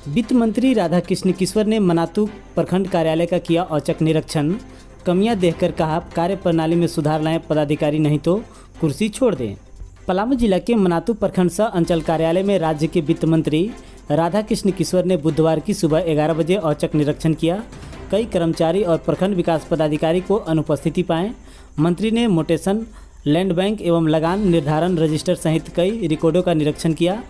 वित्त मंत्री राधाकृष्ण किश्वर ने मनातू प्रखंड कार्यालय का किया औचक निरीक्षण। कमियां देखकर कहा कार्य प्रणाली में सुधार लाएं, पदाधिकारी नहीं तो कुर्सी छोड़ दें। पलामू जिला के मनातू प्रखंड सह अंचल कार्यालय में राज्य के वित्त मंत्री राधाकृष्ण किश्वर ने बुधवार की सुबह 11 बजे औचक निरीक्षण किया। कई कर्मचारी और प्रखंड विकास पदाधिकारी को अनुपस्थिति पाए। मंत्री ने मोटेशन, लैंड बैंक एवं लगान निर्धारण रजिस्टर सहित कई रिकॉर्डों का निरीक्षण किया।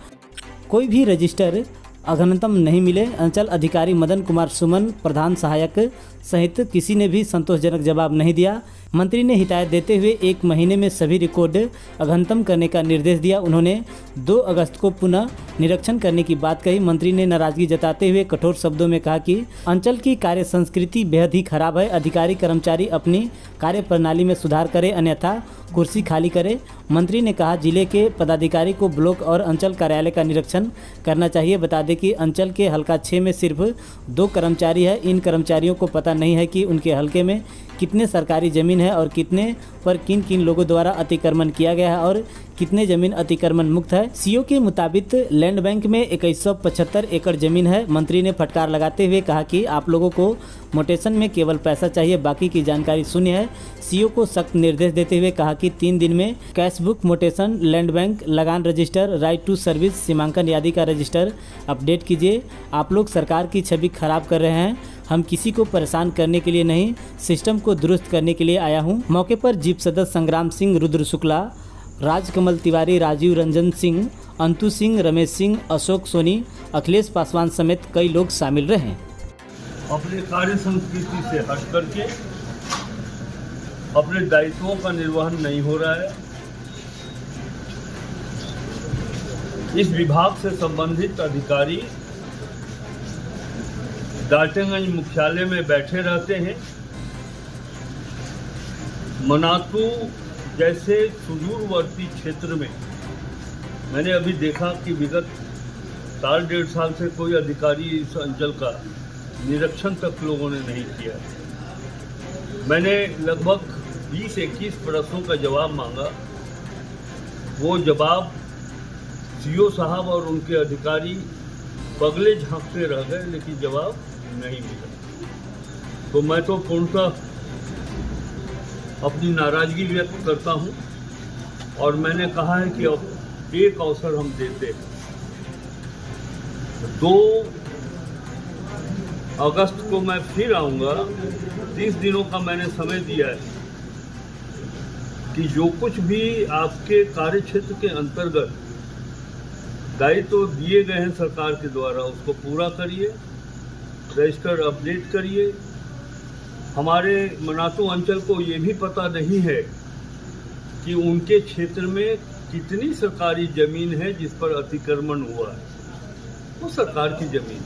कोई भी रजिस्टर अघनतम नहीं मिले। अंचल अधिकारी मदन कुमार सुमन, प्रधान सहायक सहित किसी ने भी संतोषजनक जवाब नहीं दिया। मंत्री ने हिदायत देते हुए 1 महीने में सभी रिकॉर्ड अघनतम करने का निर्देश दिया। उन्होंने 2 अगस्त को पुनः निरीक्षण करने की बात कही। मंत्री ने नाराजगी जताते हुए कठोर शब्दों में कहा कि अंचल की कार्य संस्कृति बेहद ही खराब है। अधिकारी कर्मचारी अपनी कार्य प्रणाली में सुधार करें, अन्यथा कुर्सी खाली करें। मंत्री ने कहा जिले के पदाधिकारी को ब्लॉक और अंचल कार्यालय का निरीक्षण करना चाहिए। बता दें कि अंचल के हल्का 6 में सिर्फ 2 कर्मचारी है। इन कर्मचारियों को पता नहीं है कि उनके हल्के में कितने सरकारी ज़मीन है और कितने पर किन किन लोगों द्वारा अतिक्रमण किया गया है और कितने ज़मीन अतिक्रमण मुक्त है। सीओ के मुताबिक लैंड बैंक में 2175 एकड़ ज़मीन है। मंत्री ने फटकार लगाते हुए कहा कि आप लोगों को मोटेशन में केवल पैसा चाहिए, बाकी की जानकारी शून्य है। सीओ को सख्त निर्देश देते हुए कहा कि 3 दिन में cash book, mutation, land bank, लगान रजिस्टर, राइट टू सर्विस, सीमांकन आदि का रजिस्टर अपडेट कीजिए। आप लोग सरकार की छवि खराब कर रहे हैं। हम किसी को परेशान करने के लिए नहीं, सिस्टम को दुरुस्त करने के लिए आया हूं। मौके पर जीप सदस्य संग्राम सिंह, रुद्र शुक्ला, राजकमल तिवारी, राजीव रंजन सिंह, अंतु सिंह, रमेश सिंह, अशोक सोनी, अखिलेश पासवान समेत कई लोग शामिल रहे। अपने कार्य संस्कृति से हट करके अपने दायित्वों का निर्वहन नहीं हो रहा है। इस विभाग से संबंधित अधिकारी डाल्टनगंज मुख्यालय में बैठे रहते हैं। मनातू जैसे सुदूरवर्ती क्षेत्र में मैंने अभी देखा कि विगत 1.5 साल से कोई अधिकारी इस अंचल का निरीक्षण तक लोगों ने नहीं किया। मैंने लगभग 20-21 प्रश्नों का जवाब मांगा। वो जवाब सीओ साहब और उनके अधिकारी बगले झांकते रह गए, लेकिन जवाब नहीं मिला। तो मैं तो पूर्णतः अपनी नाराजगी व्यक्त करता हूं और मैंने कहा है कि अब एक अवसर हम देते हैं। 2 अगस्त को मैं फिर आऊंगा। 30 दिनों का मैंने समय दिया है कि जो कुछ भी आपके कार्य क्षेत्र के अंतर्गत दायित्व दिए गए हैं सरकार के द्वारा, उसको पूरा करिए, रजिस्टर अपडेट करिए। हमारे मनातू अंचल को ये भी पता नहीं है कि उनके क्षेत्र में कितनी सरकारी जमीन है जिस पर अतिक्रमण हुआ है। वो सरकार की जमीन,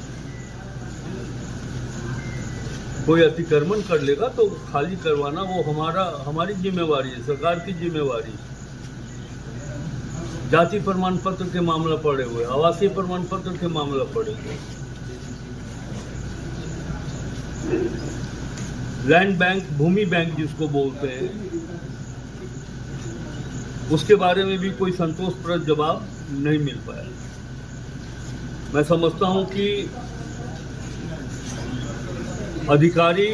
कोई अतिक्रमण कर लेगा तो खाली करवाना वो हमारी जिम्मेवारी है, सरकार की जिम्मेवारी है। जाति प्रमाण पत्र के मामला पड़े हुए, आवासीय प्रमाण पत्र के मामला पड़े हुए, लैंड बैंक, भूमि बैंक जिसको बोलते हैं, उसके बारे में भी कोई संतोषप्रद जवाब नहीं मिल पाया। मैं समझता हूं कि अधिकारी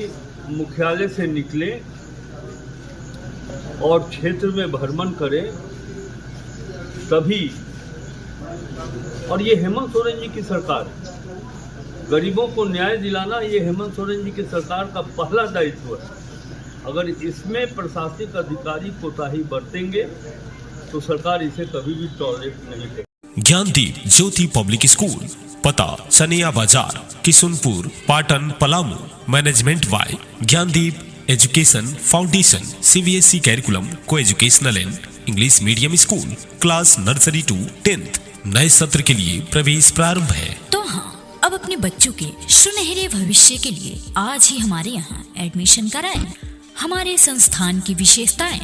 मुख्यालय से निकले और क्षेत्र में भ्रमण करें तभी। और ये हेमंत सोरेन जी की सरकार है। गरीबों को न्याय दिलाना ये हेमंत सोरेन जी की सरकार का पहला दायित्व है। अगर इसमें प्रशासनिक अधिकारी कोताही बरतेंगे तो सरकार इसे कभी भी टॉलरेट नहीं करेगी। ज्ञानदीप ज्योति पब्लिक स्कूल, पता सनिया बाजार, Kishunpur, Patan, Palamu. Management by Gyandeep education foundation. CBSE curriculum, co-educational and English medium school, class nursery to 10th। नए सत्र के लिए प्रवेश प्रारंभ है। तो हाँ, अब अपने बच्चों के सुनहरे भविष्य के लिए आज ही हमारे यहाँ एडमिशन कराएं। हमारे संस्थान की विशेषताएं: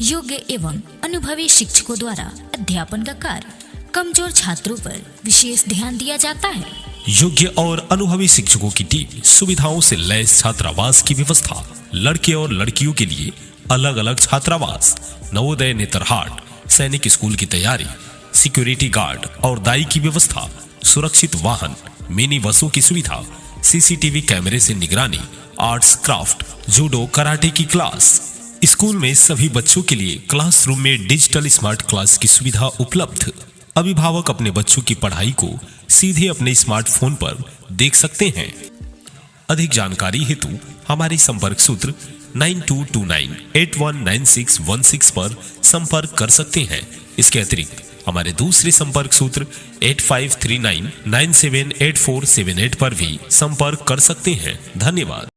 योग्य एवं अनुभवी शिक्षकों द्वारा अध्यापन का कार्य, कमजोर छात्रों पर विशेष ध्यान दिया जाता है। योग्य और अनुभवी शिक्षकों की टीम, सुविधाओं से लैस छात्रावास की व्यवस्था, लड़के और लड़कियों के लिए अलग अलग छात्रावास, नवोदय नेतरहाट, सैनिक स्कूल की तैयारी, सिक्योरिटी गार्ड और दाई की व्यवस्था, सुरक्षित वाहन, मिनी बसों की सुविधा, सीसीटीवी कैमरे से निगरानी, आर्ट्स क्राफ्ट, जूडो कराटे की क्लास। स्कूल में सभी बच्चों के लिए क्लासरूम में डिजिटल स्मार्ट क्लास की सुविधा उपलब्ध। अभिभावक अपने बच्चों की पढ़ाई को सीधे अपने स्मार्टफोन पर देख सकते हैं। अधिक जानकारी हेतु हमारे संपर्क सूत्र 9229819616 पर संपर्क कर सकते हैं। इसके अतिरिक्त हमारे दूसरे संपर्क सूत्र 8539978478 पर भी संपर्क कर सकते हैं। धन्यवाद।